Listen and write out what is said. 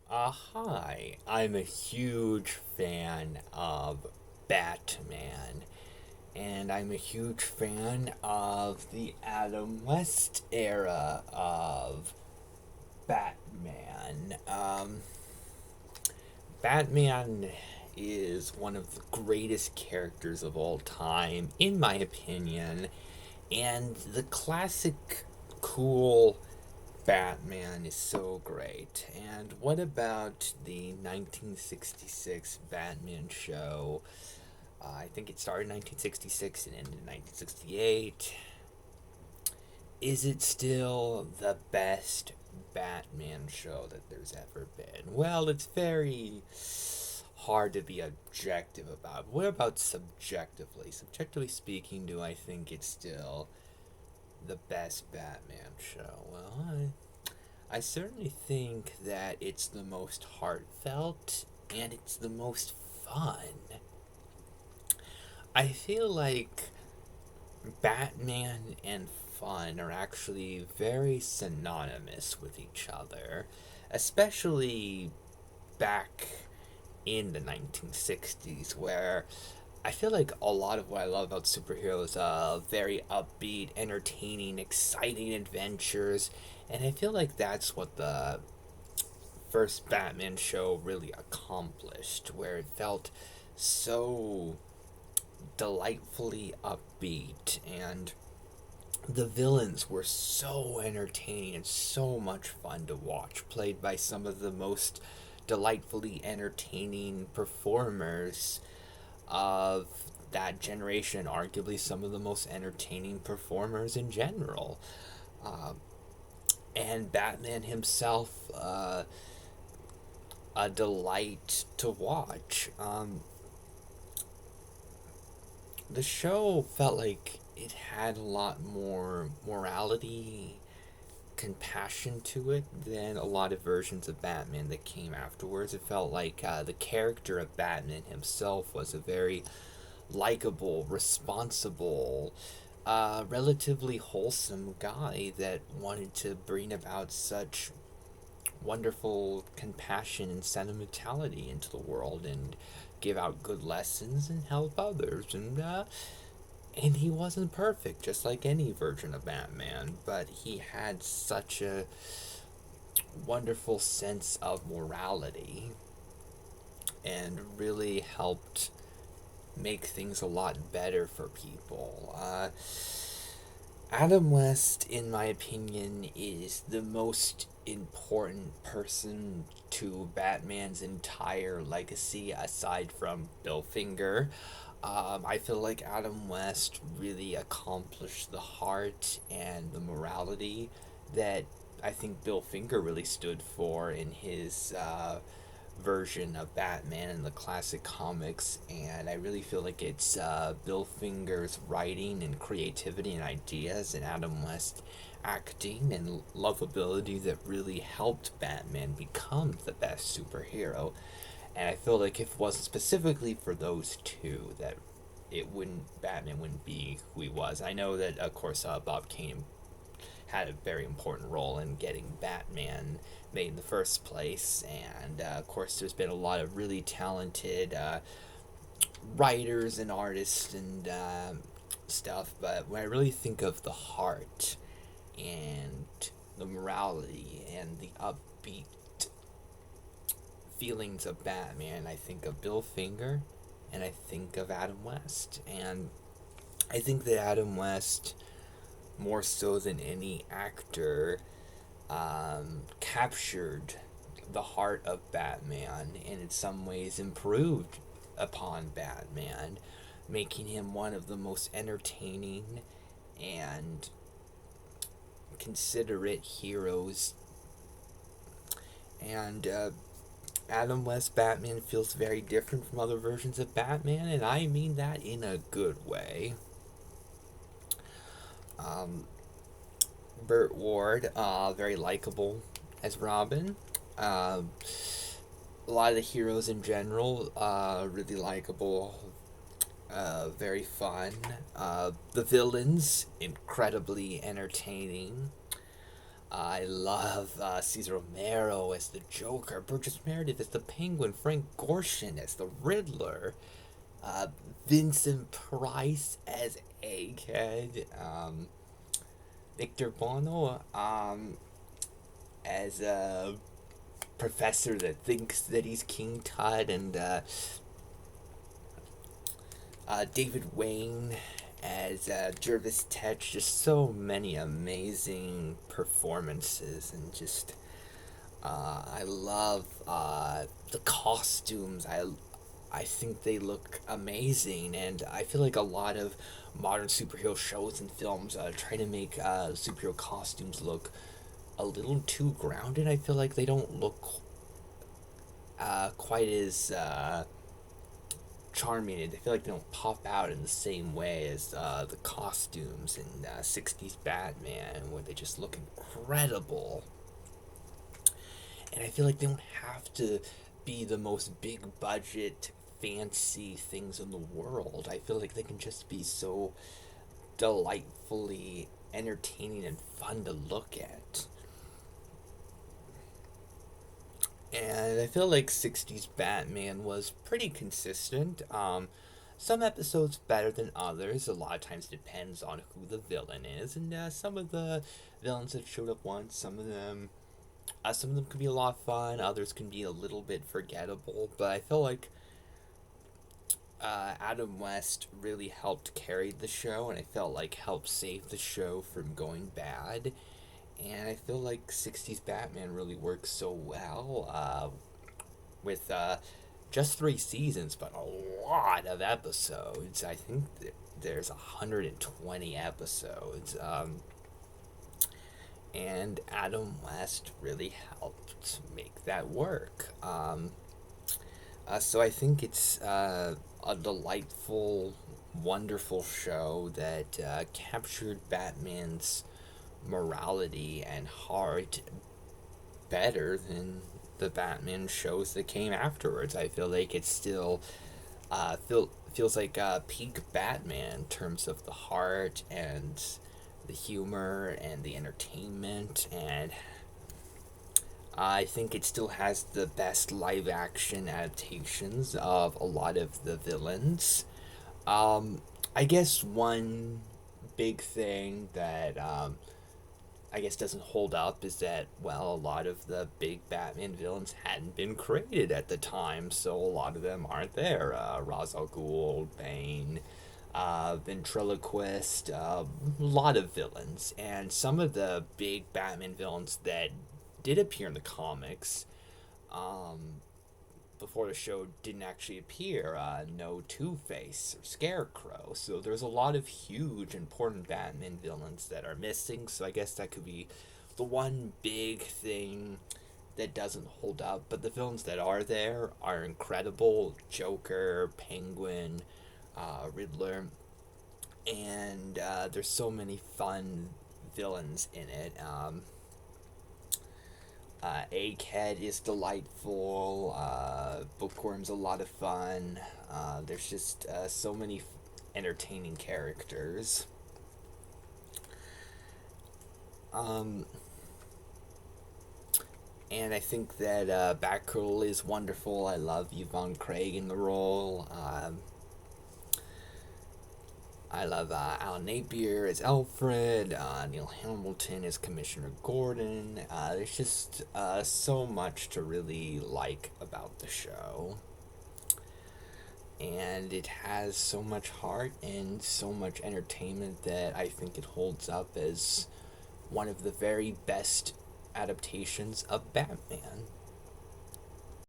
Hi, I'm a huge fan of Batman, and I'm a huge fan of the Adam West era of Batman. Batman is one of the greatest characters of all time, in my opinion, and the classic cool Batman is so great. And what about the 1966 Batman show? I think it started in 1966 and ended in 1968. Is it still the best Batman show that there's ever been? Well, it's very hard to be objective about. What about subjectively? Subjectively speaking, do I think it's still the best Batman show? Well, I certainly think that it's the most heartfelt and it's the most fun. I feel like Batman and fun are actually very synonymous with each other, especially back in the 1960s, where I feel like a lot of what I love about superheroes are very upbeat, entertaining, exciting adventures, and I feel like that's what the first Batman show really accomplished, where it felt so delightfully upbeat and the villains were so entertaining and so much fun to watch, played by some of the most delightfully entertaining performers of that generation, arguably some of the most entertaining performers in general. Uh, and Batman himself, a delight to watch. The show felt like it had a lot more morality, compassion to it than a lot of versions of Batman that came afterwards. It felt like the character of Batman himself was a very likable, responsible, relatively wholesome guy that wanted to bring about such wonderful compassion and sentimentality into the world and give out good lessons and help others. And he wasn't perfect, just like any version of Batman, but he had such a wonderful sense of morality and really helped make things a lot better for people. Adam West, in my opinion, is the most important person to Batman's entire legacy aside from Bill Finger. I feel like Adam West really accomplished the heart and the morality that I think Bill Finger really stood for in his version of Batman in the classic comics, and I really feel like it's Bill Finger's writing and creativity and ideas, and Adam West acting and lovability that really helped Batman become the best superhero. And I feel like if it wasn't specifically for those two, that Batman wouldn't be who he was. I know that of course Bob Kane had a very important role in getting Batman made in the first place. And of course, there's been a lot of really talented writers and artists and stuff. But when I really think of the heart and the morality and the upbeat feelings of Batman, I think of Bill Finger and I think of Adam West. And I think that Adam West, more so than any actor, captured the heart of Batman and in some ways improved upon Batman, making him one of the most entertaining and considerate heroes. And Adam West Batman feels very different from other versions of Batman, and I mean that in a good way. Um, Burt Ward, very likable as Robin. Uh, a lot of the heroes in general, really likable, very fun. The villains, incredibly entertaining. I love Cesar Romero as the Joker, Burgess Meredith as the Penguin, Frank Gorshin as the Riddler, uh, Vincent Price as Egghead, Victor Bono as a professor that thinks that he's King Tut, and David Wayne as Jervis Tetch. Just so many amazing performances, and just I love the costumes. I think they look amazing, and I feel like a lot of modern superhero shows and films try to make superhero costumes look a little too grounded. I feel like they don't look quite as charming. I feel like they don't pop out in the same way as the costumes in 60s Batman, where they just look incredible. And I feel like they don't have to be the most big budget, fancy things in the world. I feel like they can just be so delightfully entertaining and fun to look at. And I feel like 60s Batman was pretty consistent. Some episodes better than others. A lot of times depends on who the villain is, and some of the villains have showed up once. Some of them can be a lot of fun. Others can be a little bit forgettable. But I feel like Adam West really helped carry the show, and I felt like helped save the show from going bad. And I feel like 60s Batman really works so well with just 3 seasons, but a lot of episodes. I think there's 120 episodes. And Adam West really helped make that work. So I think it's a delightful, wonderful show that captured Batman's morality and heart better than the Batman shows that came afterwards. I feel like it's still feels like peak Batman in terms of the heart and the humor and the entertainment, and I think it still has the best live action adaptations of a lot of the villains. Um, I guess one big thing that I guess doesn't hold up is that, well, a lot of the big Batman villains hadn't been created at the time, so a lot of them aren't there. Ra's al Ghul, Bane, Ventriloquist, a lot of villains. And some of the big Batman villains that did appear in the comics um, before the show didn't actually appear. No Two Face or Scarecrow. So there's a lot of huge, important Batman villains that are missing. So I guess that could be the one big thing that doesn't hold up. But the villains that are there are incredible: Joker, Penguin, Riddler, and there's so many fun villains in it. Egghead is delightful. Bookworm's a lot of fun. There's just so many entertaining characters. Um, and I think that Batgirl is wonderful. I love Yvonne Craig in the role. I love Alan Napier as Alfred, Neil Hamilton as Commissioner Gordon. There's just so much to really like about the show. And it has so much heart and so much entertainment that I think it holds up as one of the very best adaptations of Batman.